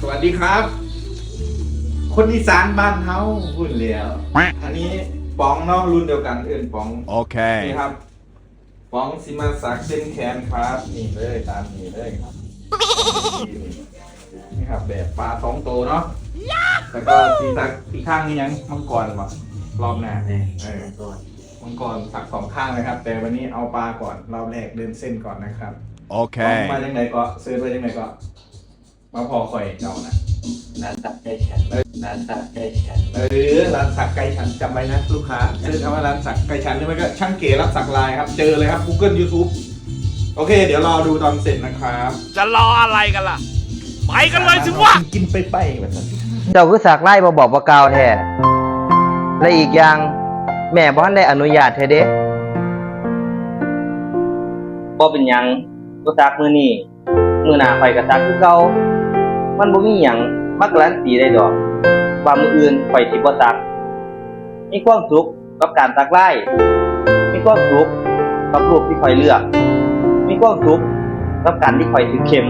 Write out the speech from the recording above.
สวัสดีครับ คนอีสานบ้านเฮาพูดแล้วอันนี้ป๋องเนาะรุ่นเดียวกันป๋อง โอเคนี่ครับป๋องสิมาสักเส้นแขนครับนี่เลยตามนี้เลยครับนี่ครับแบบปลา2 ตัวเนาะแล้วก็สีสักอีกข้างนี่ยังมังกรวะรอบหน้ามังกรสัก2 ข้างเลยครับ แต่วันนี้เอาปลาก่อนรอบแรกเดินเส้นก่อนนะครับ โอเค มาจังไหนก็ซื้อไปจังไหนก็มาพอคอยเก่านะร้านสักใกล้ฉันร้านสักใกล้ฉันร้านสักใกล้ฉันจำไว้นะลูกค้าซื้อคำว่าร้านสักใกล้ฉันหรือไม่ก็ช่างเก๋รับสักลายครับเจอเลยครับ Google YouTube โอเค เดี๋ยวรอดูตอนเสร็จนะครับ จะรออะไรกันล่ะ ไปกันเลยสิวะ กินไปแบบนั้น เจ้าคือสากไล่บ่บอกบ่กล่าวแท้และอีกอย่างแม่บ่ทันได้อนุญาตแท้เด้บ่เป็นหยังบ่ซักมื้อนี้มื้อหน้าข่อยก็ซักคือเก่ามันบ่มีหยังมาการันตีได้ดอกว่ามื้ออื่นข่อยสิบ่ซักมีความสุขกับการซักไล่มีความสุขกับรูปที่ข่อยเลือกมีความสุขกับการที่ข่อยถือเข็ม